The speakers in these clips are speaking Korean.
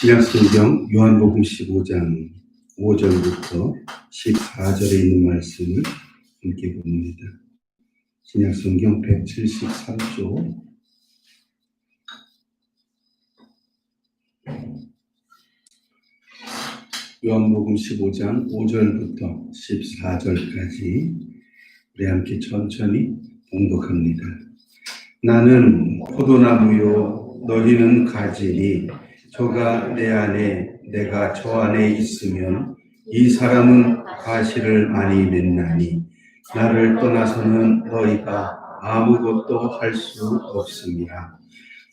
신약성경 요한복음 15장 5절부터 14절에 있는 말씀을 함께 봅니다. 신약성경 173조 요한복음 15장 5절부터 14절까지 우리 함께 천천히 봉독합니다. 나는 포도나무요 너희는 가지니 저가 내 안에 내가 저 안에 있으면 이 사람은 과실을 많이 맺나니 나를 떠나서는 너희가 아무것도 할 수 없습니다.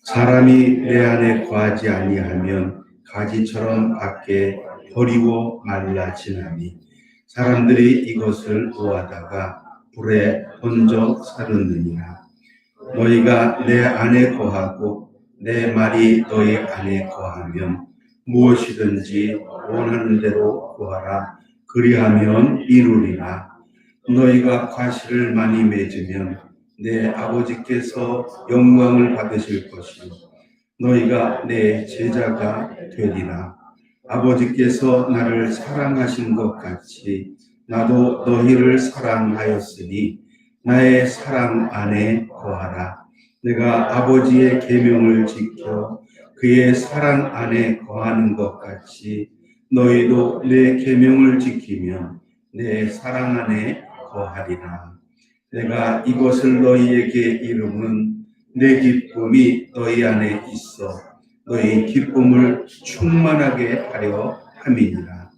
사람이 내 안에 거하지 아니하면 가지처럼 밖에 버리고 말라지나니 사람들이 이것을 보아다가 불에 던져 사르느니라. 너희가 내 안에 거하고 내 말이 너희 안에 거하면 무엇이든지 원하는 대로 구하라. 그리하면 이루리라. 너희가 과실을 많이 맺으면 내 아버지께서 영광을 받으실 것이요 너희가 내 제자가 되리라. 아버지께서 나를 사랑하신 것 같이 나도 너희를 사랑하였으니 나의 사랑 안에 거하라. 내가 아버지의 계명을 지켜 그의 사랑 안에 거하는 것 같이 너희도 내 계명을 지키면 내 사랑 안에 거하리라. 내가 이것을 너희에게 이름은 내 기쁨이 너희 안에 있어 너희 기쁨을 충만하게 하려 함이니라.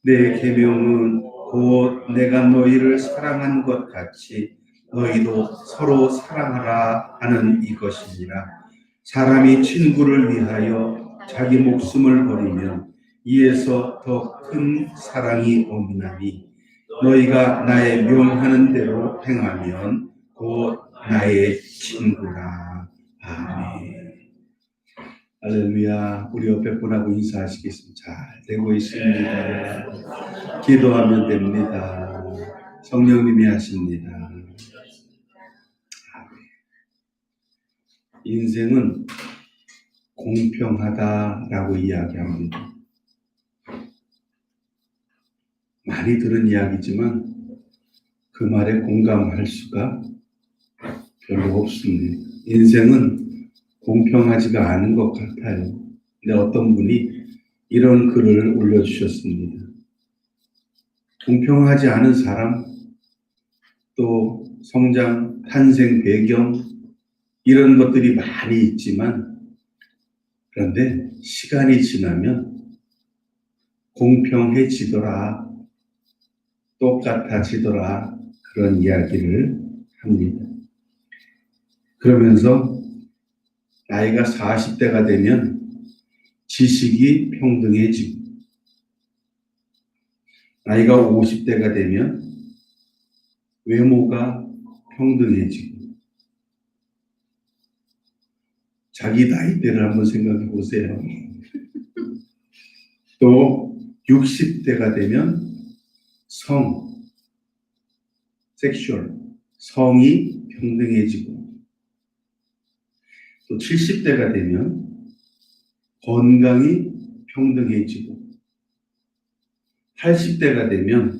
내 계명은 곧 내가 너희를 사랑한 것 같이 너희도 서로 사랑하라 하는 이것이니라. 사람이 친구를 위하여 자기 목숨을 버리면 이에서 더 큰 사랑이 없나니 너희가 나의 명하는 대로 행하면 곧 나의 친구라. 아멘. 할렐루야. 우리 옆에 분하고 인사하시겠습니다. 잘 되고 있습니다. 기도하면 됩니다. 성령님이 하십니다. 인생은 공평하다라고 이야기합니다. 많이 들은 이야기지만 그 말에 공감할 수가 별로 없습니다. 인생은 공평하지가 않은 것 같아요. 근데 어떤 분이 이런 글을 올려주셨습니다. 공평하지 않은 사람, 또 성장, 탄생 배경 이런 것들이 많이 있지만 그런데 시간이 지나면 공평해지더라, 똑같아지더라 그런 이야기를 합니다. 그러면서 나이가 40대가 되면 지식이 평등해지고 나이가 50대가 되면 외모가 평등해지고 자기 나이대를 한번 생각해 보세요. 또 60대가 되면 섹슈얼, 성이 평등해지고 또 70대가 되면 건강이 평등해지고 80대가 되면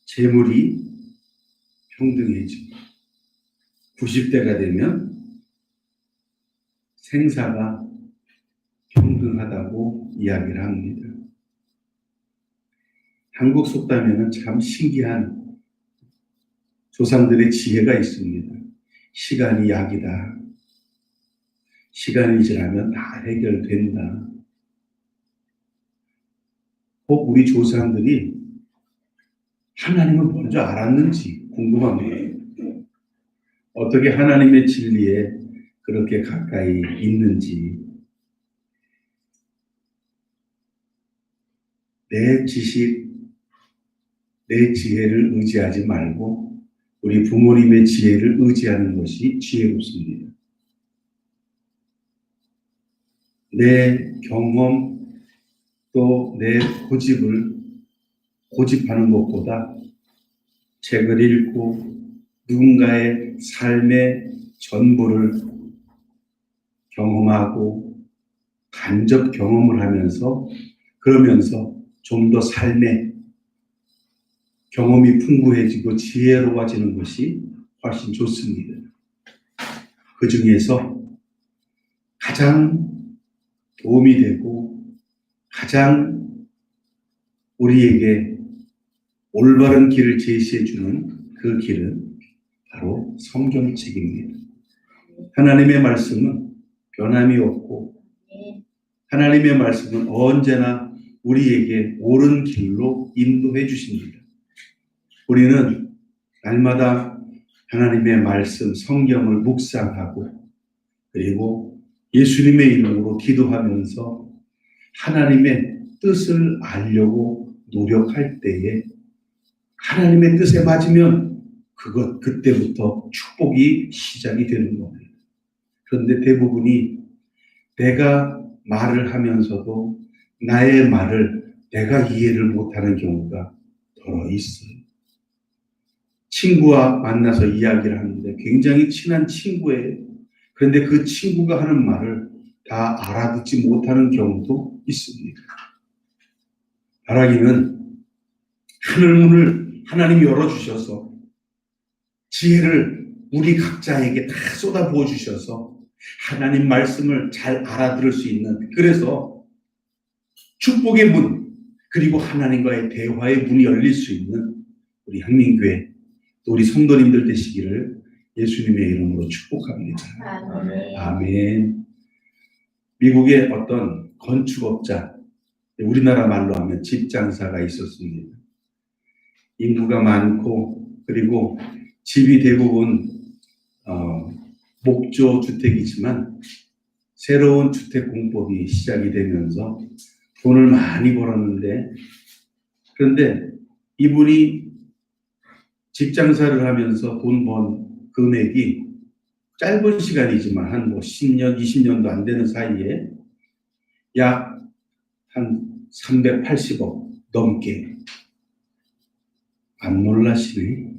재물이 평등해지고 90대가 되면 생사가 평등하다고 이야기를 합니다. 한국 속담에는 참 신기한 조상들의 지혜가 있습니다. 시간이 약이다. 시간이 지나면 다 해결된다. 꼭 우리 조상들이 하나님을 먼저 알았는지 궁금합니다. 어떻게 하나님의 진리에 그렇게 가까이 있는지. 내 지식, 내 지혜를 의지하지 말고 우리 부모님의 지혜를 의지하는 것이 지혜롭습니다. 내 경험 또 내 고집하는 것보다 책을 읽고 누군가의 삶의 전부를 경험하고 간접 경험을 하면서 그러면서 좀 더 삶의 경험이 풍부해지고 지혜로워지는 것이 훨씬 좋습니다. 그 중에서 가장 도움이 되고 가장 우리에게 올바른 길을 제시해 주는 그 길은 바로 성경책입니다. 하나님의 말씀은 변함이 없고 하나님의 말씀은 언제나 우리에게 옳은 길로 인도해 주십니다. 우리는 날마다 하나님의 말씀, 성경을 묵상하고 그리고 예수님의 이름으로 기도하면서 하나님의 뜻을 알려고 노력할 때에 하나님의 뜻에 맞으면 그때부터 축복이 시작이 되는 겁니다. 그런데 대부분이 내가 말을 하면서도 나의 말을 내가 이해를 못하는 경우가 더러 있어요. 친구와 만나서 이야기를 하는데 굉장히 친한 친구예요. 그런데 그 친구가 하는 말을 다 알아듣지 못하는 경우도 있습니다. 바라기는 하늘문을 하나님이 열어주셔서 지혜를 우리 각자에게 다 쏟아부어 주셔서 하나님 말씀을 잘 알아들을 수 있는, 그래서 축복의 문 그리고 하나님과의 대화의 문이 열릴 수 있는 우리 한민교회 또 우리 성도님들 되시기를 예수님의 이름으로 축복합니다. 아멘. 아멘. 미국의 어떤 건축업자, 우리나라 말로 하면 집장사가 있었습니다. 인구가 많고 그리고 집이 대부분 목조 주택이지만 새로운 주택 공법이 시작이 되면서 돈을 많이 벌었는데, 그런데 이분이 집장사를 하면서 돈 번 금액이 짧은 시간이지만 한 10년, 20년도 안 되는 사이에 약 한 380억 넘게. 안 놀라시네.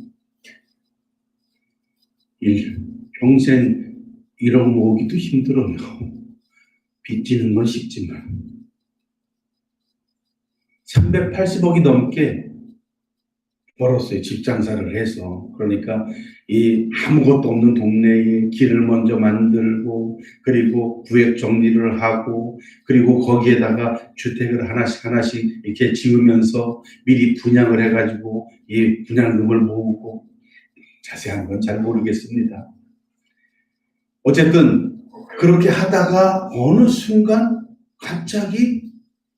평생 1억 모으기도 힘들어요. 빚지는 건 쉽지만 380억이 넘게 벌었어요. 집장사를 해서. 그러니까 이 아무것도 없는 동네에 길을 먼저 만들고 그리고 구획 정리를 하고 그리고 거기에다가 주택을 하나씩 이렇게 지으면서 미리 분양을 해가지고 이 분양금을 모으고, 자세한 건 잘 모르겠습니다. 어쨌든 그렇게 하다가 어느 순간 갑자기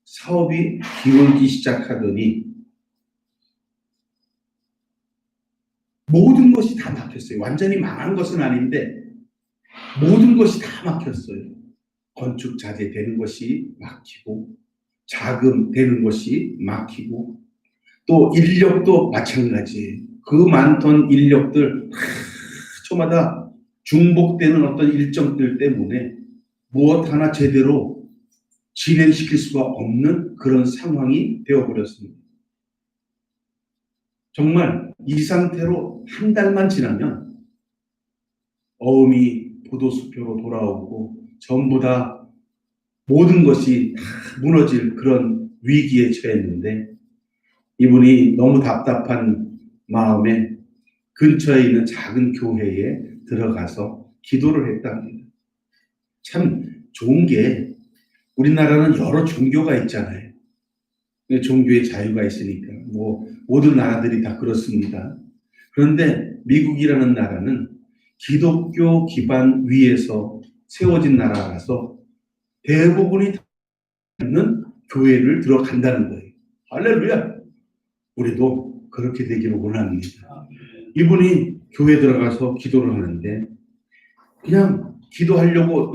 사업이 기울기 시작하더니 모든 것이 다 막혔어요. 완전히 망한 것은 아닌데 모든 것이 다 막혔어요. 건축 자재 되는 것이 막히고 자금 되는 것이 막히고 또 인력도 마찬가지예요. 그 많던 인력들 초마다 중복되는 어떤 일정들 때문에 무엇 하나 제대로 진행시킬 수가 없는 그런 상황이 되어버렸습니다. 정말 이 상태로 한 달만 지나면 어음이 포도수표로 돌아오고 전부 다 모든 것이 다 무너질 그런 위기에 처했는데, 이분이 너무 답답한 마음에 근처에 있는 작은 교회에 들어가서 기도를 했답니다. 참 좋은 게 우리나라는 여러 종교가 있잖아요. 종교의 자유가 있으니까 모든 나라들이 다 그렇습니다. 그런데 미국이라는 나라는 기독교 기반 위에서 세워진 나라라서 대부분이 있는 교회를 들어간다는 거예요. 할렐루야! 우리도 그렇게 되기를 원합니다. 이분이 교회 들어가서 기도를 하는데 그냥 기도하려고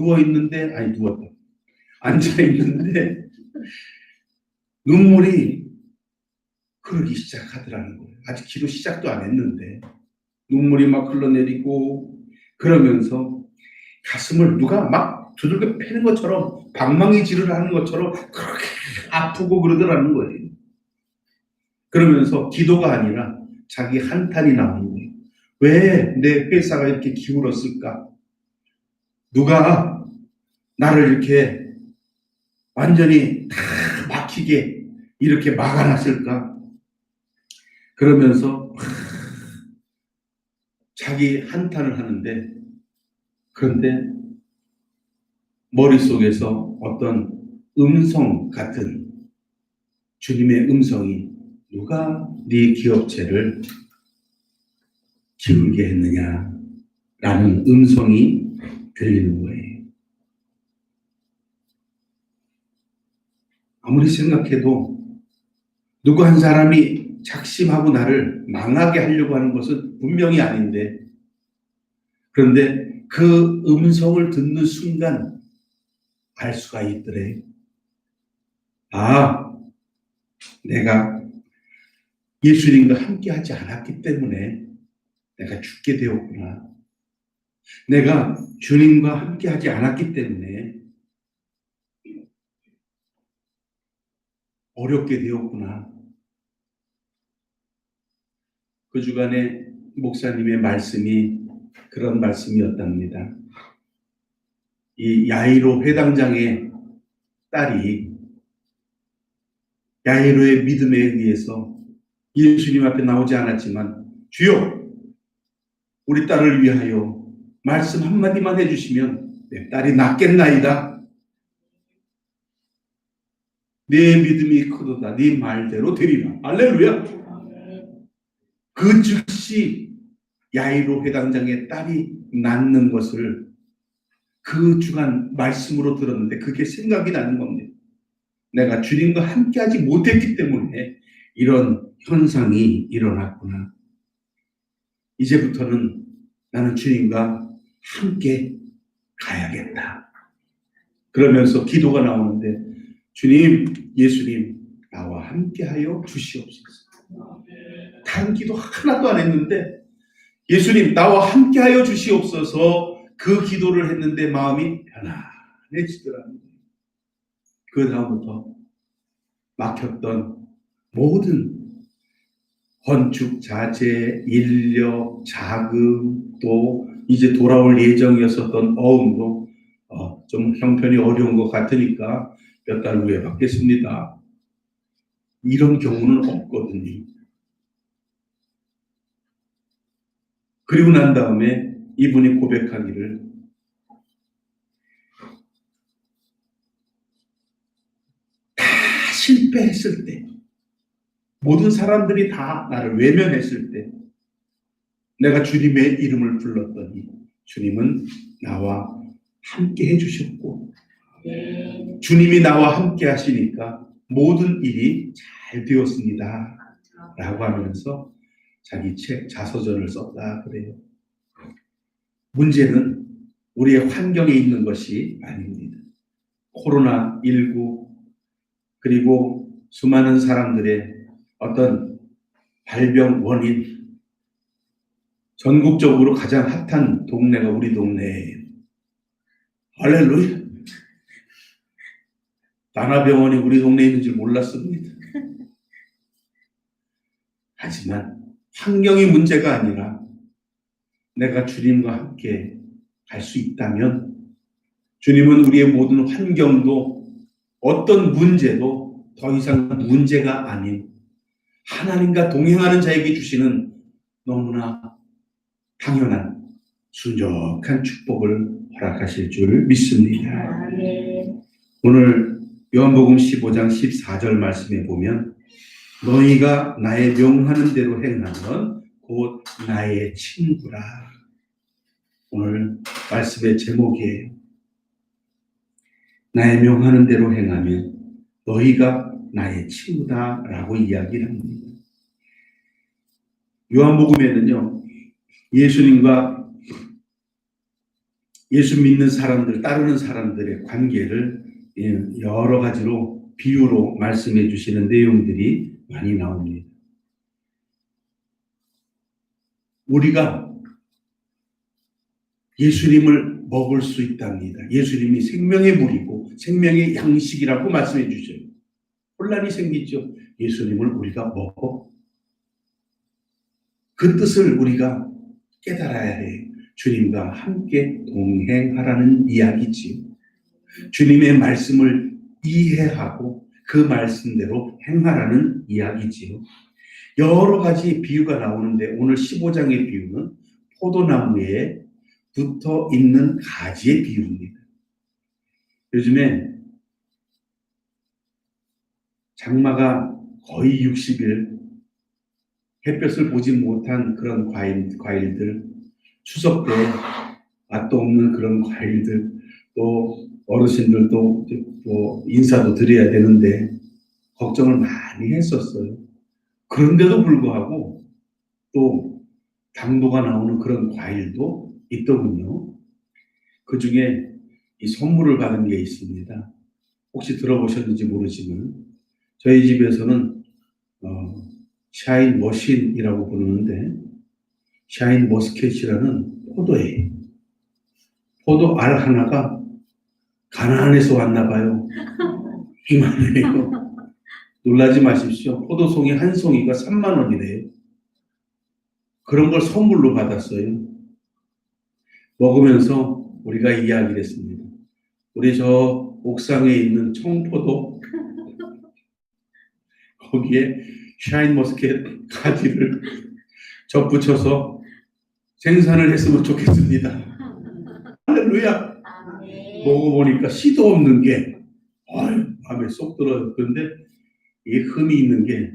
앉아있는데 눈물이 흐르기 시작하더라는 거예요. 아직 기도 시작도 안 했는데 눈물이 막 흘러내리고 그러면서 가슴을 누가 막 두들겨 패는 것처럼 방망이질을 하는 것처럼 그렇게 아프고 그러더라는 거예요. 그러면서 기도가 아니라 자기 한탄이 나오는 거예요. 왜 내 회사가 이렇게 기울었을까? 누가 나를 이렇게 완전히 다 막히게 이렇게 막아놨을까? 그러면서 자기 한탄을 하는데, 그런데 머릿속에서 어떤 음성 같은 주님의 음성이, 누가 네 기업체를 기울게 했느냐 라는 음성이 들리는 거예요. 아무리 생각해도 누구 한 사람이 작심하고 나를 망하게 하려고 하는 것은 분명히 아닌데, 그런데 그 음성을 듣는 순간 알 수가 있더래. 아, 내가 예수님과 함께 하지 않았기 때문에 내가 죽게 되었구나. 내가 주님과 함께 하지 않았기 때문에 어렵게 되었구나. 그 주간에 목사님의 말씀이 그런 말씀이었답니다. 이 야이로 회당장의 딸이 야이로의 믿음에 의해서 예수님 앞에 나오지 않았지만, 주여, 우리 딸을 위하여 말씀 한마디만 해주시면 내 딸이 낫겠나이다. 내 믿음이 크도다. 네 말대로 되리라. 할렐루야. 그 즉시 야이로 회당장의 딸이 낫는 것을 그 주간 말씀으로 들었는데, 그게 생각이 나는 겁니다. 내가 주님과 함께하지 못했기 때문에 이런 현상이 일어났구나. 이제부터는 나는 주님과 함께 가야겠다. 그러면서 기도가 나오는데, 주님, 예수님, 나와 함께하여 주시옵소서. 다른 기도 하나도 안 했는데, 예수님, 나와 함께하여 주시옵소서, 그 기도를 했는데 마음이 편안해지더랍니다. 그 다음부터 막혔던 모든 건축 자재, 인력, 자금, 또 이제 돌아올 예정이었었던 어음도 좀 형편이 어려운 것 같으니까 몇 달 후에 받겠습니다. 이런 경우는 없거든요. 그리고 난 다음에 이분이 고백하기를, 다 실패했을 때, 모든 사람들이 다 나를 외면했을 때 내가 주님의 이름을 불렀더니 주님은 나와 함께 해주셨고, 주님이 나와 함께 하시니까 모든 일이 잘 되었습니다 라고 하면서 자기 책 자서전을 썼다 그래요. 문제는 우리의 환경에 있는 것이 아닙니다. 코로나19 그리고 수많은 사람들의 어떤 발병 원인, 전국적으로 가장 핫한 동네가 우리 동네예요. 할렐루야. 나나병원이 우리 동네에 있는 줄 몰랐습니다. 하지만 환경이 문제가 아니라 내가 주님과 함께 갈 수 있다면, 주님은 우리의 모든 환경도 어떤 문제도 더 이상 문제가 아닌 하나님과 동행하는 자에게 주시는 너무나 당연한 순적한 축복을 허락하실 줄 믿습니다. 오늘 요한복음 15장 14절 말씀에 보면, 너희가 나의 명하는 대로 행하면 곧 나의 친구라. 오늘 말씀의 제목이에요. 나의 명하는 대로 행하면 너희가 나의 친구다라고 이야기를 합니다. 요한복음에는요, 예수님과 예수 믿는 사람들, 따르는 사람들의 관계를 여러 가지로 비유로 말씀해 주시는 내용들이 많이 나옵니다. 우리가 예수님을 먹을 수 있답니다. 예수님이 생명의 물이고 생명의 양식이라고 말씀해 주셔요. 혼란이 생기죠. 예수님을 우리가 먹어. 그 뜻을 우리가 깨달아야 해요. 주님과 함께 동행하라는 이야기지요. 주님의 말씀을 이해하고 그 말씀대로 행하라는 이야기지요. 여러 가지 비유가 나오는데 오늘 15장의 비유는 포도나무에 붙어 있는 가지의 비유입니다. 요즘에 장마가 거의 60일 햇볕을 보지 못한 그런 과일들, 추석 때 맛도 없는 그런 과일들, 또 어르신들도 또 인사도 드려야 되는데 걱정을 많이 했었어요. 그런데도 불구하고 또 당도가 나오는 그런 과일도 있더군요. 그 중에 이 선물을 받은 게 있습니다. 혹시 들어보셨는지 모르지만 저희 집에서는 샤인 머신이라고 부르는데 샤인 머스켓이라는 포도예요. 포도 알 하나가 가나안에서 왔나 봐요. 이만해요. 놀라지 마십시오. 포도송이 한 송이가 3만 원이래요. 그런 걸 선물로 받았어요. 먹으면서 우리가 이야기를 했습니다. 우리 저 옥상에 있는 청포도 거기에 샤인머스켓 가지를 접붙여서 생산을 했으면 좋겠습니다. 할렐루야. 먹어보니까 씨도 없는 게 마음에 쏙 들어요. 그런데 이 흠이 있는 게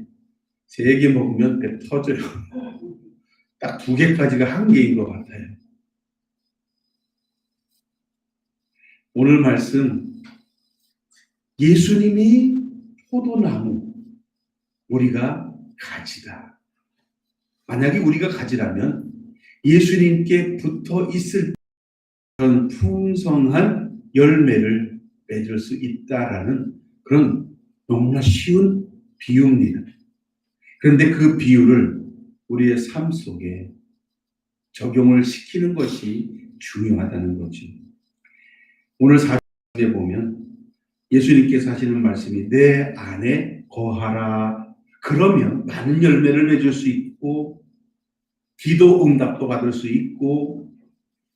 3개 먹으면 배 터져요. 딱 2개까지가 한계인 것 같아요. 오늘 말씀 예수님이 포도나무, 우리가 가지다. 만약에 우리가 가지라면 예수님께 붙어 있을 그런 풍성한 열매를 맺을 수 있다라는 그런 너무나 쉬운 비유입니다. 그런데 그 비유를 우리의 삶 속에 적용을 시키는 것이 중요하다는 거죠. 오늘 4절에 보면 예수님께서 하시는 말씀이 내 안에 거하라. 그러면 많은 열매를 맺을 수 있고 기도 응답도 받을 수 있고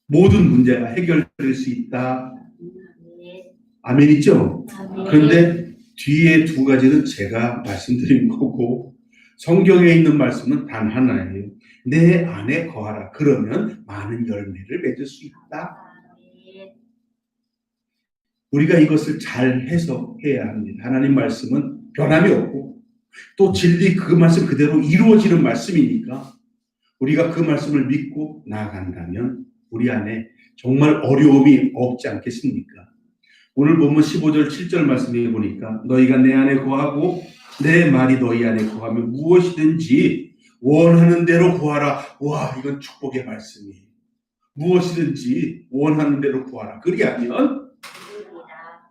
모든 문제가 해결될 수 있다. 아멘이죠? 그런데 뒤에 2가지는 제가 말씀드린 거고 성경에 있는 말씀은 단 하나예요. 내 안에 거하라. 그러면 많은 열매를 맺을 수 있다. 우리가 이것을 잘 해석해야 합니다. 하나님 말씀은 변함이 없고 또 진리 그 말씀 그대로 이루어지는 말씀이니까 우리가 그 말씀을 믿고 나아간다면 우리 안에 정말 어려움이 없지 않겠습니까? 오늘 보면 15절 7절 말씀해 보니까 너희가 내 안에 거하고 내 말이 너희 안에 거하면 무엇이든지 원하는 대로 구하라. 와, 이건 축복의 말씀이에요. 무엇이든지 원하는 대로 구하라. 그리하면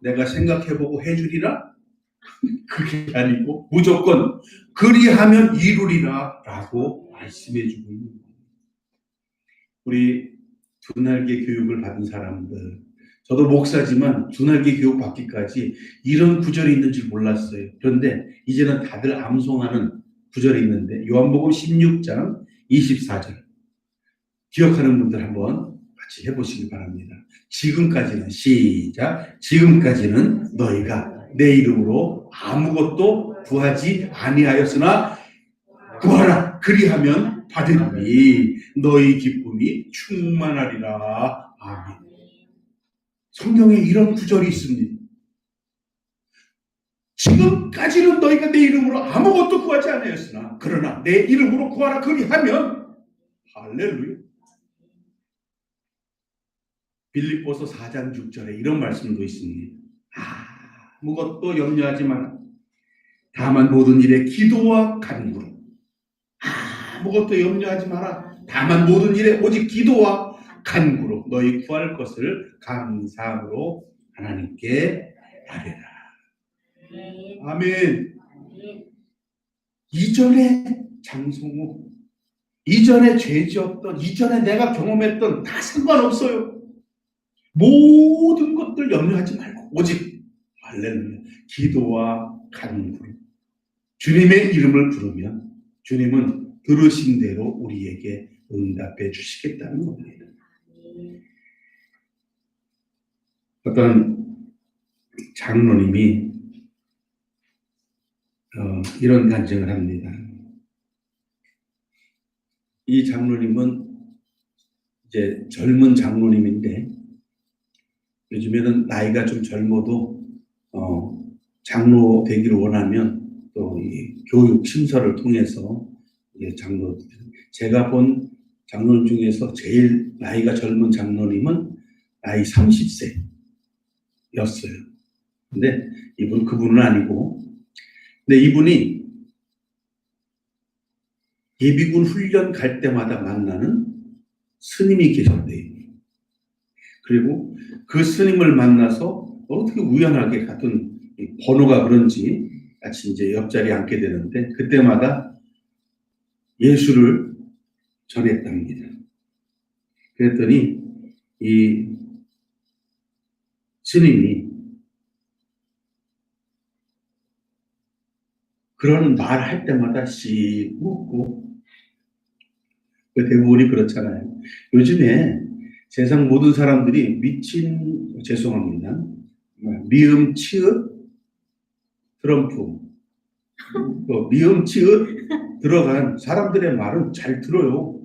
내가 생각해보고 해주리라? 그게 아니고 무조건 그리하면 이루리라 라고 말씀해주고 있는 거예요. 우리 두날개 교육을 받은 사람들, 저도 목사지만 두날개 교육 받기까지 이런 구절이 있는 줄 몰랐어요. 그런데 이제는 다들 암송하는 구절이 있는데 요한복음 16장 24절 기억하는 분들 한번 같이 해보시기 바랍니다. 지금까지는 시작. 지금까지는 너희가 내 이름으로 아무것도 구하지 아니하였으나 구하라. 그리하면 받으리니 너희 기쁨이 충만하리라. 아멘. 성경에 이런 구절이 있습니다. 지금까지는 너희가 내 이름으로 아무것도 구하지 아니하였으나 그러나 내 이름으로 구하라. 그리하면 할렐루야. 빌립보서 4장 6절에 이런 말씀도 있습니다. 아무것도 염려하지 마라. 다만 모든 일에 기도와 간구로. 아무것도 염려하지 마라. 다만 모든 일에 오직 기도와 간구로 너희 구할 것을 감사함으로 하나님께 아뢰라. 아멘. 이전에 장성호, 이전에 죄 지었던, 이전에 내가 경험했던 다 상관없어요. 모든 것들 염려하지 말고 오직 할렐루야 기도와 간구로 주님의 이름을 부르면 주님은 들으신 대로 우리에게 응답해 주시겠다는 겁니다. 어떤 장로님이 이런 간증을 합니다. 이 장로님은 이제 젊은 장로님인데 요즘에는 나이가 좀 젊어도 장로 되기를 원하면 또 이 교육 심사를 통해서 이제 제가 본 장로님 중에서 제일 나이가 젊은 장로님은 나이 30세였어요. 근데 그분은 아니고, 근데 이분이 예비군 훈련 갈 때마다 만나는 스님이 계셨대요. 그리고 그 스님을 만나서 어떻게 우연하게 같은 번호가 그런지 같이 이제 옆자리에 앉게 되는데 그때마다 예수를 전했답니다. 그랬더니 이 스님이 그런 말 할 때마다 씩 웃고, 대부분이 그렇잖아요. 요즘에 세상 모든 사람들이 죄송합니다. 미음, 치읓, 트럼프, 또 미음, 치읓 들어간 사람들의 말은 잘 들어요.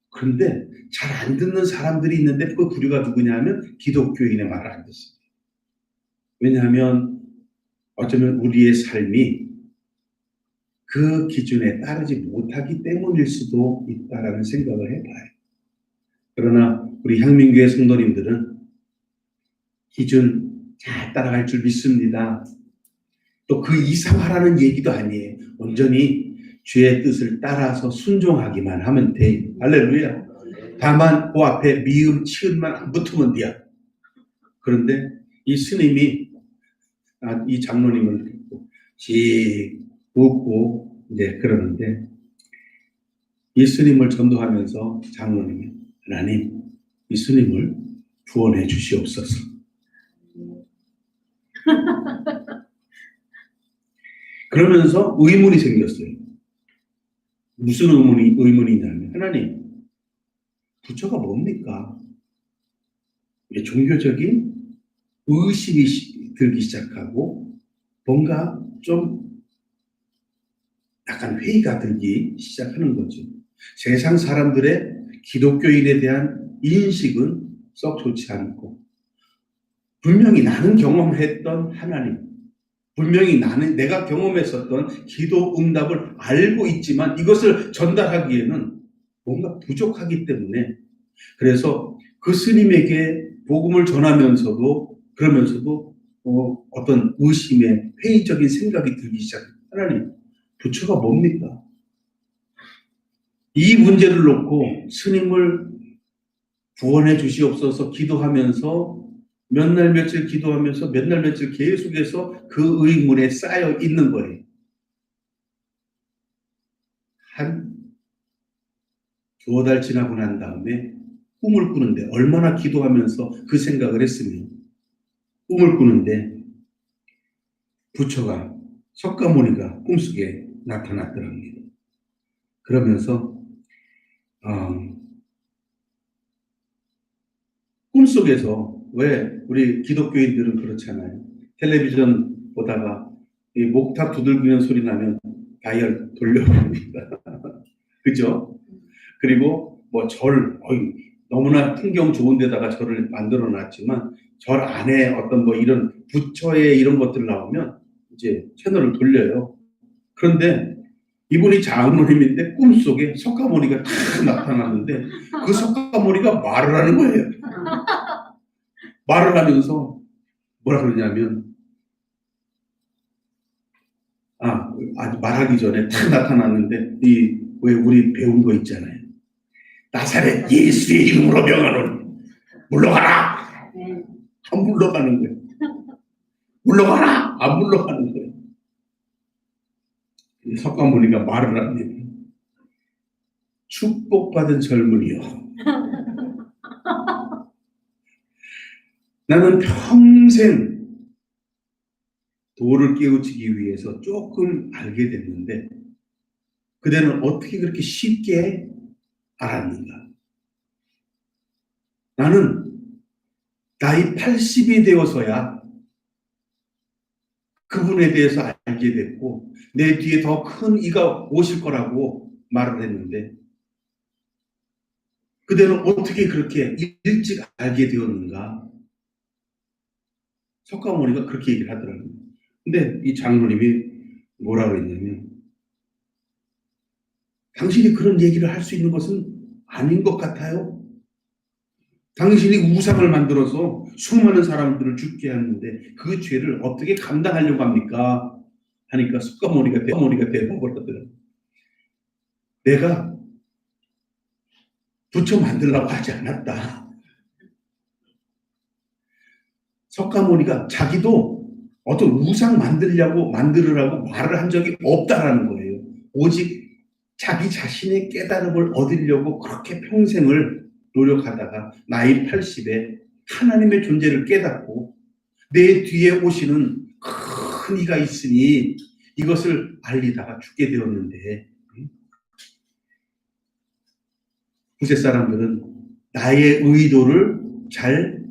그런데 잘 안 듣는 사람들이 있는데 그 부류가 누구냐면 기독교인의 말을 안 듣습니다. 왜냐하면 어쩌면 우리의 삶이 그 기준에 따르지 못하기 때문일 수도 있다라는 생각을 해봐요. 그러나 우리 향민교회 성도님들은 기준 잘 따라갈 줄 믿습니다. 또 그 이상 하라는 얘기도 아니에요. 온전히 주의 뜻을 따라서 순종하기만 하면 돼. 할렐루야. 다만 그 앞에 미음, 치읓만 안 붙으면 돼요. 그런데 이 스님이 이 장로님을 씩 웃고 이제 그러는데 이 스님을 전도하면서 장로님이 하나님 이 스님을 구원해 주시옵소서. 그러면서 의문이 생겼어요. 무슨 의문이냐면 하나님 부처가 뭡니까? 종교적인 의식이 들기 시작하고 뭔가 좀 약간 회의가 들기 시작하는 거죠. 세상 사람들의 기독교인에 대한 인식은 썩 좋지 않고 분명히 나는 경험했던 하나님, 분명히 내가 경험했었던 기도 응답을 알고 있지만 이것을 전달하기에는 뭔가 부족하기 때문에 그래서 그 스님에게 복음을 전하면서도 그러면서도 어떤 의심의 회의적인 생각이 들기 시작해요. 하나님, 부처가 뭡니까? 이 문제를 놓고 스님을 구원해 주시옵소서 기도하면서 몇 날 며칠 기도하면서 몇 날 며칠 계속해서 그 의문에 쌓여 있는 거예요. 한 두어 달 지나고 난 다음에 꿈을 꾸는데 얼마나 기도하면서 그 생각을 했으면 꿈을 꾸는데 부처가 석가모니가 꿈속에 나타났더랍니다. 그러면서 꿈속에서 왜 우리 기독교인들은 그렇잖아요. 텔레비전 보다가 이 목탁 두들기는 소리 나면 다이얼 돌려봅니다. 그죠? 그리고 뭐 너무나 풍경 좋은 데다가 절을 만들어 놨지만 절 안에 어떤 뭐 이런 부처의 이런 것들 나오면 이제 채널을 돌려요. 그런데 이분이 장로님인데 꿈속에 석가모니가 탁 나타났는데 그 석가모니가 말을 하는 거예요. 말을 하면서 뭐라 그러냐면 아주 말하기 전에 탁 나타났는데 왜 우리 배운 거 있잖아요. 나사렛 예수의 이름으로 명하노니 물러가라. 안 물러가는 거예요. 물러가라. 안 물러가는 거예요. 석가모니가 말을 합니다. 축복받은 젊은이요. 나는 평생 도를 깨우치기 위해서 조금 알게 됐는데 그대는 어떻게 그렇게 쉽게 알았는가? 나는 나이 80이 되어서야 그분에 대해서 알게 됐고 내 뒤에 더 큰 이가 오실 거라고 말을 했는데 그대는 어떻게 그렇게 일찍 알게 되었는가? 석가모니가 그렇게 얘기를 하더라고요. 근데 이 장로님이 뭐라고 했냐면 당신이 그런 얘기를 할 수 있는 것은 아닌 것 같아요. 당신이 우상을 만들어서 수많은 사람들을 죽게 하는데 그 죄를 어떻게 감당하려고 합니까? 하니까 석가모니가 대답을 하더라고요. 내가 부처 만들라고 하지 않았다. 석가모니가 자기도 어떤 우상 만들으라고 말을 한 적이 없다라는 거예요. 오직 자기 자신의 깨달음을 얻으려고 그렇게 평생을 노력하다가 나이 80에 하나님의 존재를 깨닫고 내 뒤에 오시는 큰 이가 있으니 이것을 알리다가 죽게 되었는데 구세 사람들은 나의 의도를 잘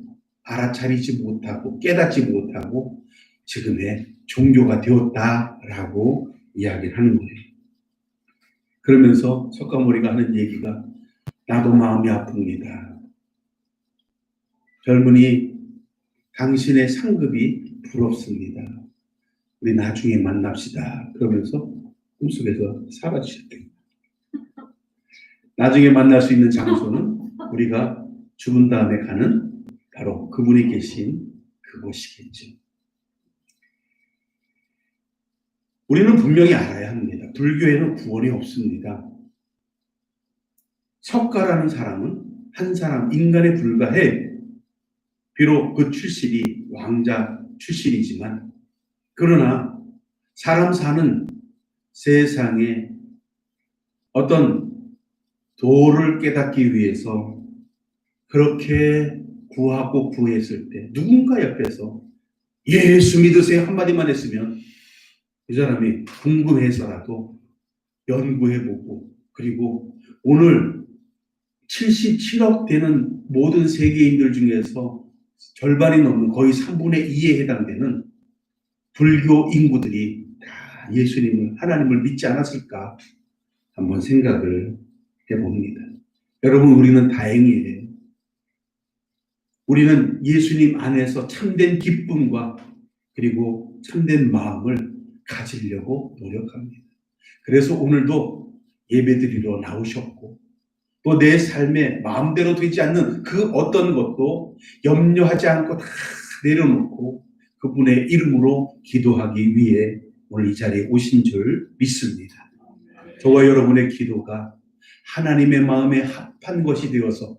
알아차리지 못하고 깨닫지 못하고 지금의 종교가 되었다라고 이야기를 하는 거예요. 그러면서 석가모니가 하는 얘기가 나도 마음이 아픕니다. 젊은이 당신의 상급이 부럽습니다. 우리 나중에 만납시다. 그러면서 꿈속에서 사라지셨대요. 나중에 만날 수 있는 장소는 우리가 죽은 다음에 가는 바로 그분이 계신 그곳이겠죠. 우리는 분명히 알아야 합니다. 불교에는 구원이 없습니다. 석가라는 사람은 한 사람, 인간에 불과해. 비록 그 출신이 왕자 출신이지만 그러나 사람 사는 세상에 어떤 도를 깨닫기 위해서 그렇게 구하고 구했을 때 누군가 옆에서 예수 믿으세요 한마디만 했으면 그 사람이 궁금해서라도 연구해보고 그리고 오늘 77억 되는 모든 세계인들 중에서 절반이 넘는 거의 3분의 2에 해당되는 불교 인구들이 다 예수님을 하나님을 믿지 않았을까 한번 생각을 해봅니다. 여러분 우리는 다행이에요. 우리는 예수님 안에서 참된 기쁨과 그리고 참된 마음을 가지려고 노력합니다. 그래서 오늘도 예배드리러 나오셨고 또 내 삶에 마음대로 되지 않는 그 어떤 것도 염려하지 않고 다 내려놓고 그분의 이름으로 기도하기 위해 오늘 이 자리에 오신 줄 믿습니다. 저와 여러분의 기도가 하나님의 마음에 합한 것이 되어서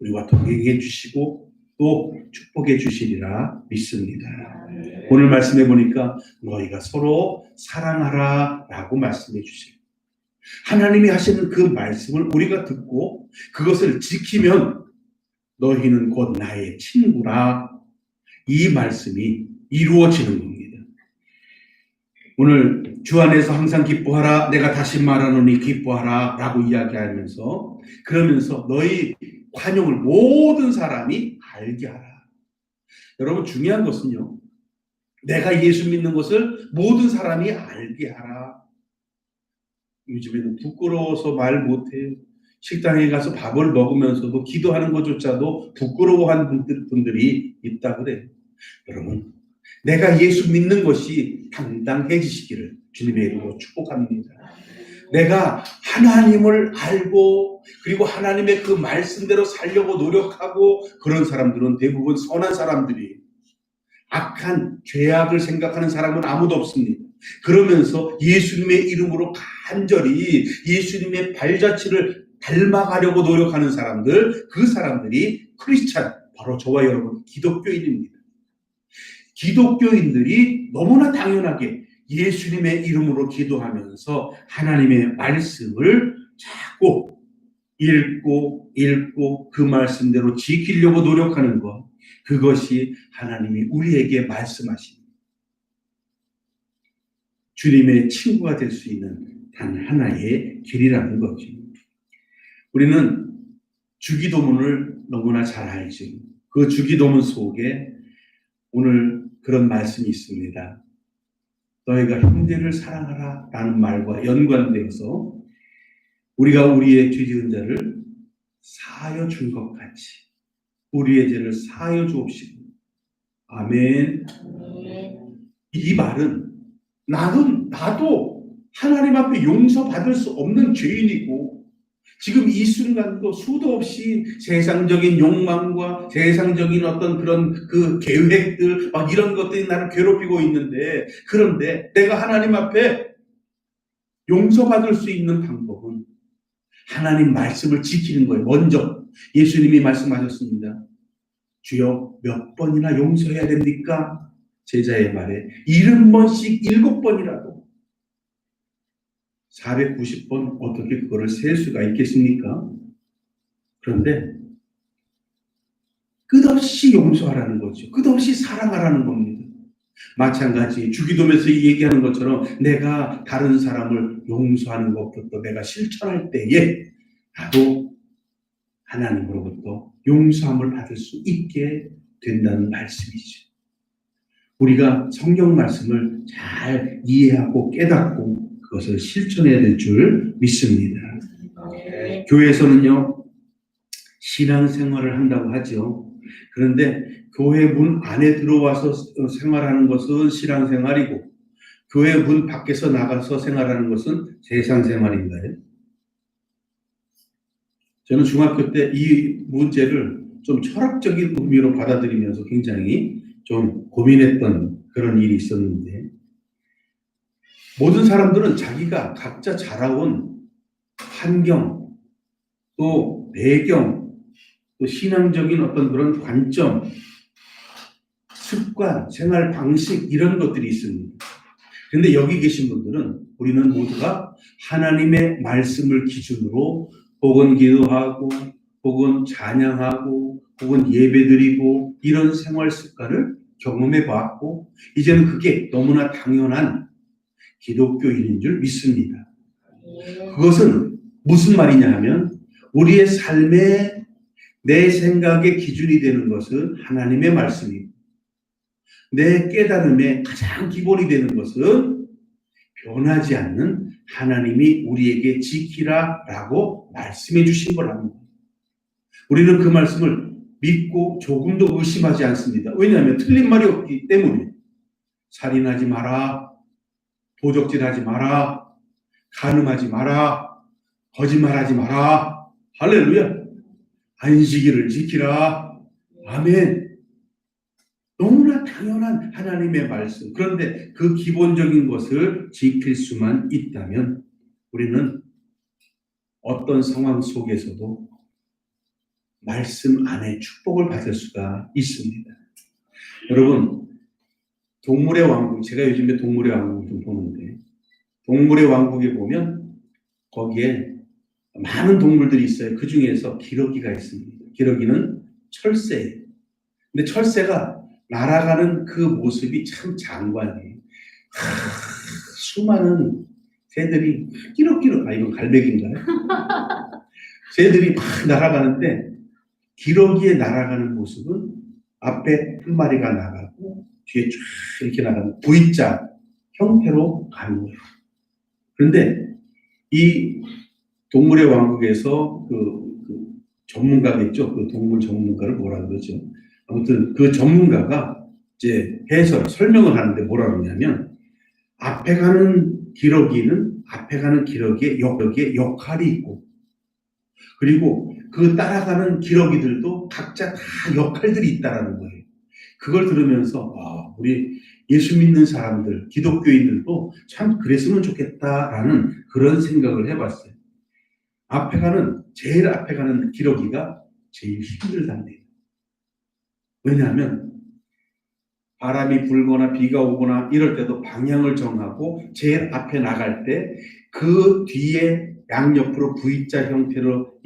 우리와 동행해 주시고 또 축복해 주시리라 믿습니다. 오늘 말씀해 보니까 너희가 서로 사랑하라 라고 말씀해 주십니다. 하나님이 하시는 그 말씀을 우리가 듣고 그것을 지키면 너희는 곧 나의 친구라 이 말씀이 이루어지는 겁니다. 오늘 주 안에서 항상 기뻐하라 내가 다시 말하노니 기뻐하라 라고 이야기하면서 그러면서 너희 관용을 모든 사람이 알게 하라. 여러분 중요한 것은요. 내가 예수 믿는 것을 모든 사람이 알게 하라. 요즘에는 부끄러워서 말 못해요. 식당에 가서 밥을 먹으면서도 기도하는 것조차도 부끄러워하는 분들이 있다고 그래요. 여러분 내가 예수 믿는 것이 당당해지시기를 주님의 이름으로 축복합니다. 내가 하나님을 알고 그리고 하나님의 그 말씀대로 살려고 노력하고 그런 사람들은 대부분 선한 사람들이에요. 악한 죄악을 생각하는 사람은 아무도 없습니다. 그러면서 예수님의 이름으로 간절히 예수님의 발자취를 닮아가려고 노력하는 사람들, 그 사람들이 크리스찬, 바로 저와 여러분 기독교인입니다. 기독교인들이 너무나 당연하게 예수님의 이름으로 기도하면서 하나님의 말씀을 자꾸 읽고 그 말씀대로 지키려고 노력하는 것, 그것이 하나님이 우리에게 말씀하신 주님의 친구가 될 수 있는 단 하나의 길이라는 거죠. 우리는 주기도문을 너무나 잘 알죠. 그 주기도문 속에 오늘 그런 말씀이 있습니다. 너희가 형제를 사랑하라 라는 말과 연관되어서 우리가 우리의 죄 지은 자를 사하여 준 것 같이 우리의 죄를 사하여 주옵시고. 아멘. 이 말은 나도 하나님 앞에 용서받을 수 없는 죄인이고 지금 이 순간도 수도 없이 세상적인 욕망과 세상적인 어떤 그런 그 계획들 막 이런 것들이 나를 괴롭히고 있는데, 그런데 내가 하나님 앞에 용서받을 수 있는 방법은 하나님 말씀을 지키는 거예요. 먼저 예수님이 말씀하셨습니다. 주여 몇 번이나 용서해야 됩니까? 제자의 말에 70번씩 7번이라도 490번 어떻게 그거를 셀 수가 있겠습니까? 그런데 끝없이 용서하라는 거죠. 끝없이 사랑하라는 겁니다. 마찬가지 주기도면서 얘기하는 것처럼 내가 다른 사람을 용서하는 것부터 내가 실천할 때에 나도 하나님으로부터 용서함을 받을 수 있게 된다는 말씀이죠. 우리가 성경 말씀을 잘 이해하고 깨닫고 그것을 실천해야 될 줄 믿습니다. 교회에서는요, 신앙생활을 한다고 하죠. 그런데 교회 문 안에 들어와서 생활하는 것은 신앙생활이고 교회 문 밖에서 나가서 생활하는 것은 세상생활인가요? 저는 중학교 때 이 문제를 좀 철학적인 의미로 받아들이면서 굉장히 좀 고민했던 그런 일이 있었는데, 모든 사람들은 자기가 각자 자라온 환경, 또 배경, 또 신앙적인 어떤 그런 관점, 습관, 생활 방식 이런 것들이 있습니다. 그런데 여기 계신 분들은 우리는 모두가 하나님의 말씀을 기준으로 혹은 기도하고 혹은 찬양하고 혹은 예배드리고 이런 생활 습관을 경험해 봤고 이제는 그게 너무나 당연한 기독교인인 줄 믿습니다. 그것은 무슨 말이냐 하면 우리의 삶에 내 생각의 기준이 되는 것은 하나님의 말씀이고 내 깨달음의 가장 기본이 되는 것은 변하지 않는 하나님이 우리에게 지키라라고 말씀해 주신 거랍니다. 우리는 그 말씀을 믿고 조금도 의심하지 않습니다. 왜냐하면 틀린 말이 없기 때문에. 살인하지 마라, 도적질하지 마라, 간음하지 마라, 거짓말하지 마라, 할렐루야, 안식일을 지키라, 아멘. 너무나 당연한 하나님의 말씀. 그런데 그 기본적인 것을 지킬 수만 있다면 우리는 어떤 상황 속에서도 말씀 안에 축복을 받을 수가 있습니다. 여러분, 동물의 왕국, 제가 요즘에 동물의 왕국 좀 보는데 동물의 왕국에 보면 거기에 많은 동물들이 있어요. 그 중에서 기러기가 있습니다. 기러기는 철새예요. 근데 철새가 날아가는 그 모습이 참 장관이에요. 수많은 새들이 끼룩끼룩, 이건 갈매기인가요? 새들이 막 날아가는데 기러기에 날아가는 모습은 앞에 한 마리가 나가고 뒤에 쫙 이렇게 나가는 V자 형태로 가는 거예요. 그런데 이 동물의 왕국에서 그 전문가겠죠. 그 동물 전문가를 뭐라 그러죠. 아무튼 그 전문가가 이제 설명을 하는데 뭐라 그러냐면 앞에 가는 기러기의 역할이 있고 그리고 그 따라가는 기러기들도 각자 다 역할들이 있다라는 거예요. 그걸 들으면서 우리 예수 믿는 사람들, 기독교인들도 참 그랬으면 좋겠다라는 그런 생각을 해봤어요. 제일 앞에 가는 기러기가 제일 힘들답니다. 왜냐하면 바람이 불거나 비가 오거나 이럴 때도 방향을 정하고 제일 앞에 나갈 때 그 뒤에 양옆으로 V자 형태로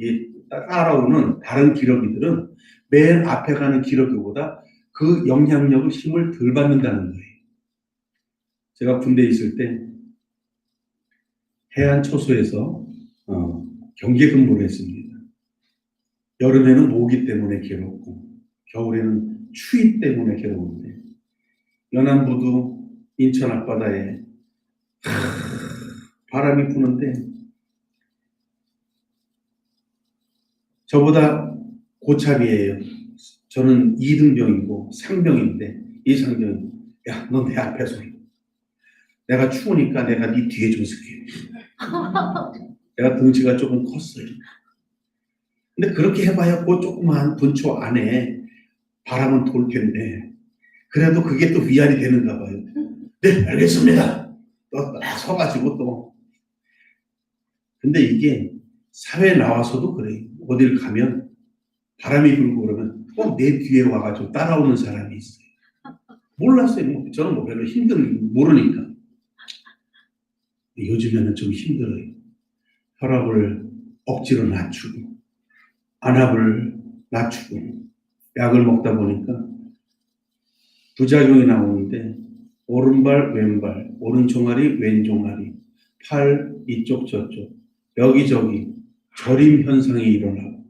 따라오는 다른 기러기들은 맨 앞에 가는 기러기보다 그 영향력을 힘을 덜 받는다는 거예요. 제가 군대에 있을 때 해안 초소에서 경계 근무를 했습니다. 여름에는 모기 때문에 괴롭고 겨울에는 추위 때문에 괴로운데 연안부두 인천 앞바다에 바람이 부는데 저보다 고참이에요. 저는 2등병이고 상병인데 이 상병이 야, 너 내 앞에 서라. 내가 추우니까 내가 네 뒤에 좀 서게. 내가 덩치가 조금 컸어요. 근데 그렇게 해봐야 그 조그만 분초 안에 바람은 돌 텐데 그래도 그게 또 위안이 되는가 봐요. 네, 알겠습니다. 또 딱 서가지고 또. 근데 이게 사회에 나와서도 그래요. 어딜 가면 바람이 불고 그러면 꼭 내 뒤에 와가지고 따라오는 사람이 있어요. 몰랐어요. 저는 뭐 별로 모르니까. 요즘에는 좀 힘들어요. 혈압을 억지로 낮추고, 안압을 낮추고, 약을 먹다 보니까 부작용이 나오는데, 오른발, 왼발, 오른 종아리, 왼 종아리, 팔, 이쪽, 저쪽, 여기저기 저림 현상이 일어나고,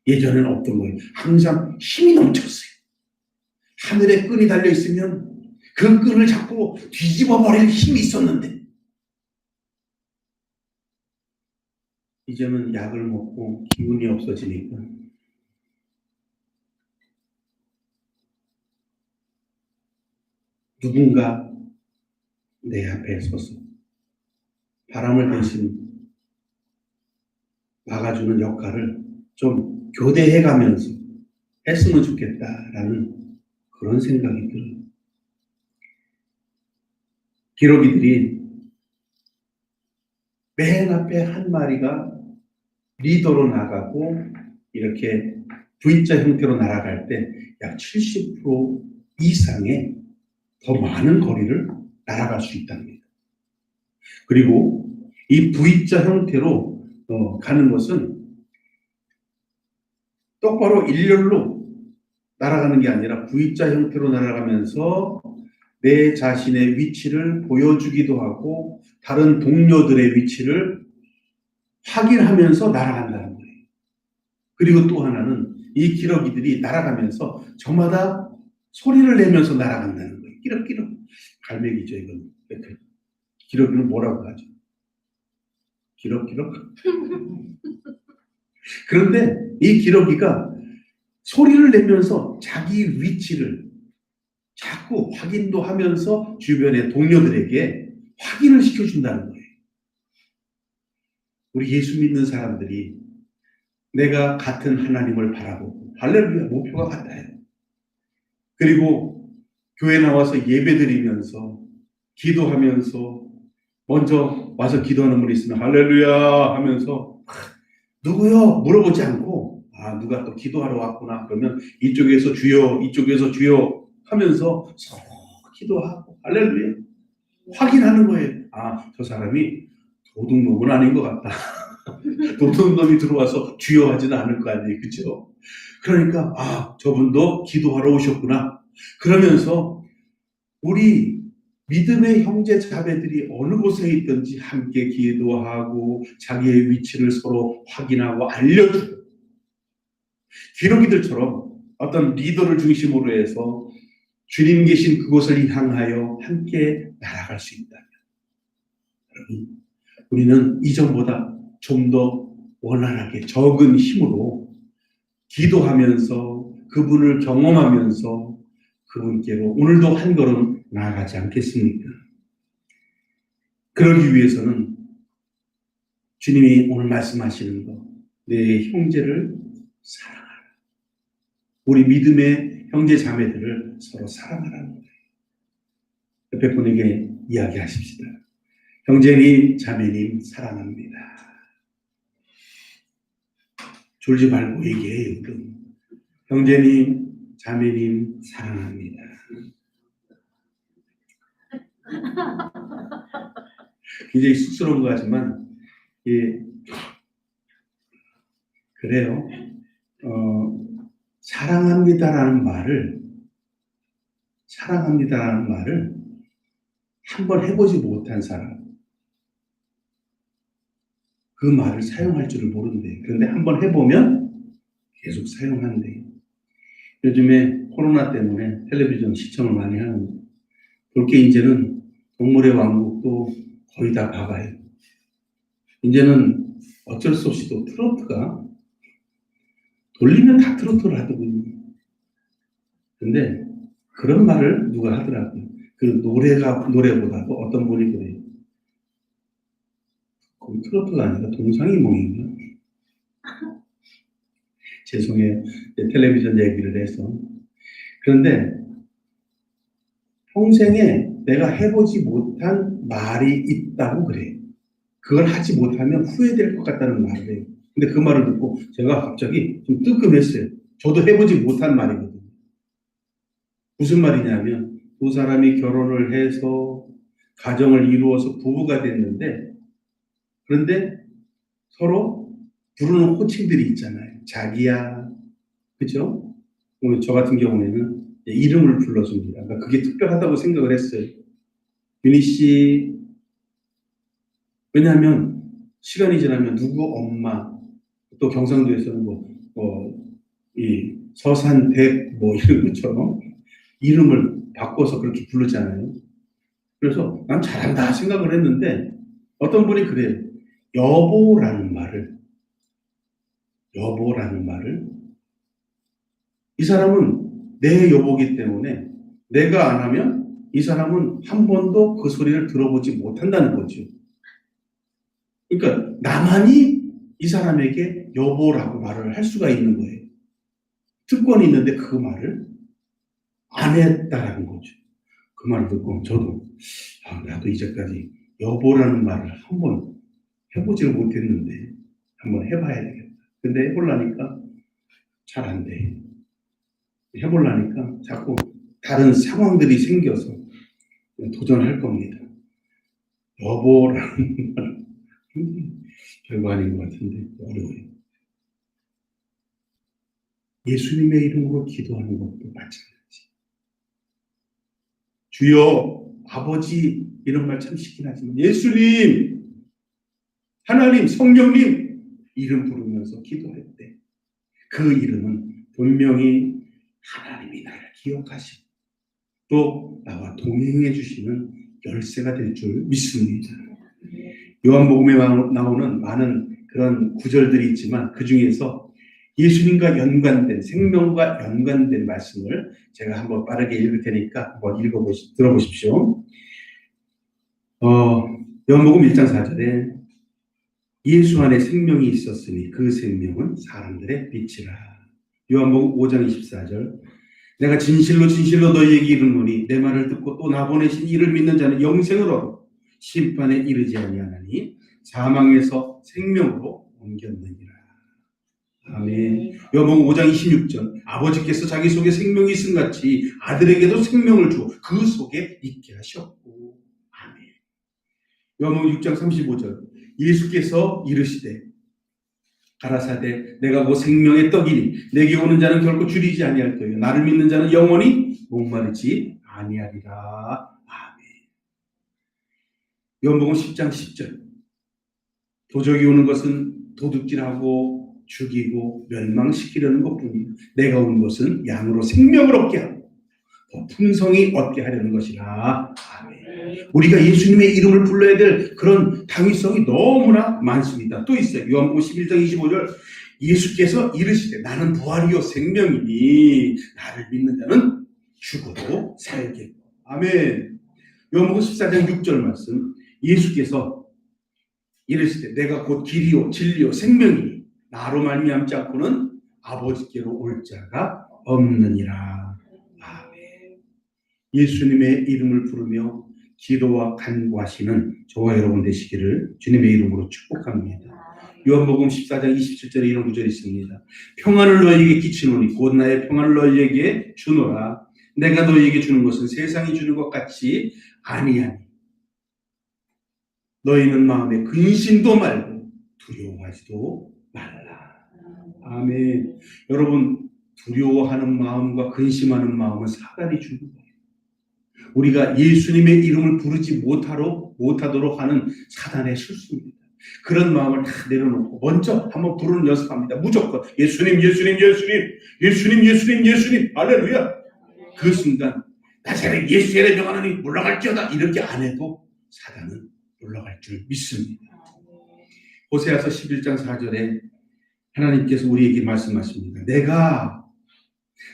예전에는 없던 거예요. 항상 힘이 넘쳤어요. 하늘에 끈이 달려있으면 그 끈을 잡고 뒤집어 버릴 힘이 있었는데, 이제는 약을 먹고 기운이 없어지니까 누군가 내 앞에 서서 바람을 대신 막아주는 역할을 좀 교대해 가면서 했으면 좋겠다라는 그런 생각이 들어요. 기러기들이 맨 앞에 한 마리가 리더로 나가고 이렇게 V자 형태로 날아갈 때 약 70% 이상의 더 많은 거리를 날아갈 수 있답니다. 그리고 이 V자 형태로 가는 것은 똑바로 일렬로 날아가는 게 아니라 V자 형태로 날아가면서 내 자신의 위치를 보여주기도 하고 다른 동료들의 위치를 확인하면서 날아간다는 거예요. 그리고 또 하나는 이 기러기들이 날아가면서 저마다 소리를 내면서 날아간다는 거예요. 끼럭끼럭. 갈매기죠, 이건. 기러기는 뭐라고 하죠? 기럭기럭? 그런데 이 기러기가 소리를 내면서 자기 위치를 자꾸 확인도 하면서 주변의 동료들에게 확인을 시켜준다는 거예요. 우리 예수 믿는 사람들이 내가 같은 하나님을 바라보고 할렐루야 목표가 같아요. 그리고 교회 나와서 예배드리면서 기도하면서 먼저 와서 기도하는 분이 있으면 할렐루야 하면서 누구요? 물어보지 않고 누가 또 기도하러 왔구나 그러면 이쪽에서 주여 이쪽에서 주여 하면서 서로 기도하고 할렐루야 확인하는 거예요. 저 사람이 도둑놈은 아닌 것 같다. 도둑놈이 들어와서 주여 하지는 않을 거 아니에요. 그렇죠? 그러니까 저분도 기도하러 오셨구나. 그러면서 우리 믿음의 형제 자매들이 어느 곳에 있든지 함께 기도하고 자기의 위치를 서로 확인하고 알려주고 기러기들처럼 어떤 리더를 중심으로 해서 주님 계신 그곳을 향하여 함께 날아갈 수 있다면 여러분 우리는 이전보다 좀 더 원활하게 적은 힘으로 기도하면서 그분을 경험하면서 그분께로 오늘도 한 걸음 나아가지 않겠습니까? 그러기 위해서는 주님이 오늘 말씀하시는 거, 내 형제를 사랑하라. 우리 믿음의 형제 자매들을 서로 사랑하라는 거예요. 옆에 분에게 이야기하십시다. 형제님, 자매님 사랑합니다. 졸지 말고 얘기해요. 형제님, 자매님 사랑합니다. 굉장히 쑥스러운 거 같지만 그래요. 사랑합니다라는 말을 한번 해보지 못한 사람 그 말을 사용할 줄을 모른대. 그런데 한번 해보면 계속 사용한대. 요즘에 코로나 때문에 텔레비전 시청을 많이 하는데 그렇게 이제는 동물의 왕국도 거의 다 봐가요. 이제는 어쩔 수 없이 또 트로트가 돌리면 다 트로트를 하더군요. 근데 그런 말을 누가 하더라고요. 그 노래보다도 어떤 분이 그래요. 그건 트로트가 아니라 동상이몽인가? 죄송해요. 텔레비전 얘기를 해서. 그런데 평생에 내가 해보지 못한 말이 있다고 그래요. 그걸 하지 못하면 후회될 것 같다는 말을 해요. 근데 그 말을 듣고 제가 갑자기 좀 뜨끔했어요. 저도 해보지 못한 말이거든요. 무슨 말이냐면 두 사람이 결혼을 해서 가정을 이루어서 부부가 됐는데 그런데 서로 부르는 호칭들이 있잖아요. 자기야, 그죠? 저 같은 경우에는 이름을 불러줍니다. 그러니까 그게 특별하다고 생각을 했어요. 윤희 씨, 왜냐하면 시간이 지나면 누구 엄마, 또 경상도에서는 이 서산댁 이런 것처럼 이름을 바꿔서 그렇게 부르잖아요. 그래서 난 잘한다 생각을 했는데 어떤 분이 그래요. 여보라는 말을 이 사람은 내 여보기 때문에 내가 안 하면 이 사람은 한 번도 그 소리를 들어보지 못한다는 거죠. 그러니까 나만이 이 사람에게 여보라고 말을 할 수가 있는 거예요. 특권이 있는데 그 말을 안 했다라는 거죠. 그 말을 듣고 저도 나도 이제까지 여보라는 말을 한번 해보지를 못했는데 한번 해봐야 되겠다. 근데 해보려니까 잘 안 돼. 해보려니까 자꾸 다른 상황들이 생겨서 도전할 겁니다. 여보라는 말 별거 아닌 것 같은데 어려워요. 예수님의 이름으로 기도하는 것도 마찬가지. 주여, 아버지 이런 말 참 쉽긴 하지만 예수님, 하나님, 성령님 이름 부르면서 기도할 때 그 이름은 분명히 하나님이 나를 기억하시고 또 나와 동행해 주시는 열쇠가 될 줄 믿습니다. 요한복음에 나오는 많은 그런 구절들이 있지만 그 중에서 예수님과 연관된 생명과 연관된 말씀을 제가 한번 빠르게 읽을 테니까 한번 들어보십시오. 요한복음 1장 4절에 예수 안에 생명이 있었으니 그 생명은 사람들의 빛이라. 요한복음 5장 24절 내가 진실로 너희에게 이르노니 내 말을 듣고 또 나 보내신 이를 믿는 자는 영생을 얻어 심판에 이르지 아니하나니 사망에서 생명으로 옮겼느니라. 아멘. 요한복음 5장 26절 아버지께서 자기 속에 생명이 있음 같이 아들에게도 생명을 주어 그 속에 있게 하셨고. 아멘. 요한복음 6장 35절 예수께서 이르시되 가라사대 내가 곧 생명의 떡이니 내게 오는 자는 결코 줄이지 아니할 터이요 나를 믿는 자는 영원히 목마르지 아니하리라. 아멘. 요한복음 10장 10절 도적이 오는 것은 도둑질하고 죽이고 멸망시키려는 것뿐이요 내가 온 것은 양으로 생명을 얻게 하고 더 풍성히 얻게 하려는 것이라. 아멘. 우리가 예수님의 이름을 불러야 될 그런 당위성이 너무나 많습니다. 또 있어요. 요한복음 11장 25절 예수께서 이르시되 나는 부활이요 생명이니 나를 믿는 자는 죽어도 살겠고. 아멘. 요한복음 14장 6절 말씀 예수께서 이르시되 내가 곧 길이요 진리요 생명이니 나로 말미암지 않고는 아버지께로 올 자가 없느니라. 아멘. 예수님의 이름을 부르며 기도와 간구하시는 저와 여러분 되시기를 주님의 이름으로 축복합니다. 요한복음 14장 27절에 이런 구절이 있습니다. 평안을 너희에게 끼치노니 곧 나의 평안을 너희에게 주노라. 내가 너희에게 주는 것은 세상이 주는 것 같이 아니하니 너희는 마음에 근심도 말고 두려워하지도 말라. 아멘. 여러분 두려워하는 마음과 근심하는 마음은 사단이 주는 거예요. 우리가 예수님의 이름을 부르지 못하도록 하는 사단의 실수입니다. 그런 마음을 다 내려놓고 먼저 한번 부르는 연습합니다. 무조건 예수님, 예수님, 예수님, 예수님, 예수님, 예수님, 할렐루야. 그 순간 나사렛 예수의 명하노니 물러갈지어다 이렇게 안 해도 사단은 물러갈 줄 믿습니다. 호세아서 11장 4절에 하나님께서 우리에게 말씀하십니다. 내가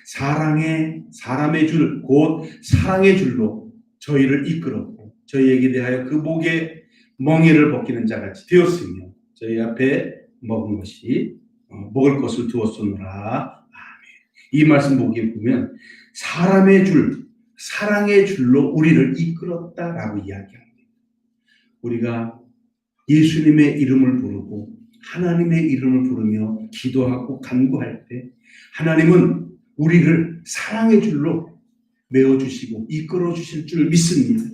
사람의 줄, 곧 사랑의 줄로 저희를 이끌었고 저희에게 대하여 그 목에 멍에를 벗기는 자같이 되었으며 저희 앞에 먹은 것이 먹을 것을 두었소노라. 이 말씀 보기에 보면 사람의 줄, 사랑의 줄로 우리를 이끌었다라고 이야기합니다. 우리가 예수님의 이름을 부르고 하나님의 이름을 부르며 기도하고 간구할 때 하나님은 우리를 사랑의 줄로 메어주시고 이끌어주실 줄 믿습니다.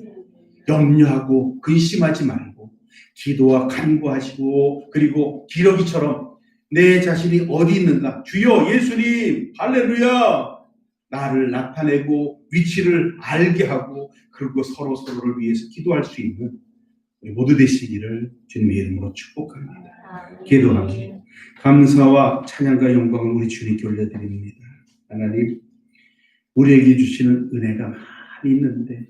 염려하고 근심하지 말고 기도와 간구하시고 그리고 기러기처럼 내 자신이 어디 있는가 주여 예수님 할렐루야 나를 나타내고 위치를 알게 하고 그리고 서로를 위해서 기도할 수 있는 우리 모두 되시기를 주님의 이름으로 축복합니다. 기도합니다. 감사와 찬양과 영광을 우리 주님께 올려드립니다. 하나님 우리에게 주시는 은혜가 많이 있는데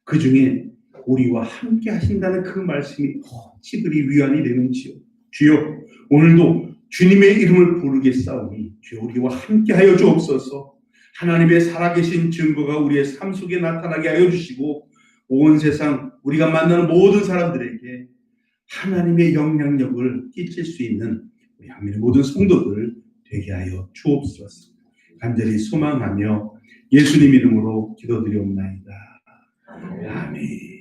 그 중에 우리와 함께 하신다는 그 말씀이 어찌 그리 위안이 되는지요. 주여 오늘도 주님의 이름을 부르겠사오니 주여 우리와 함께 하여 주옵소서. 하나님의 살아계신 증거가 우리의 삶 속에 나타나게 하여 주시고 온 세상 우리가 만나는 모든 사람들에게 하나님의 영향력을 끼칠 수 있는 우리 한민의 모든 성도들 되게 하여 주옵소서. 간절히 소망하며 예수님 이름으로 기도드리옵나이다. 아멘.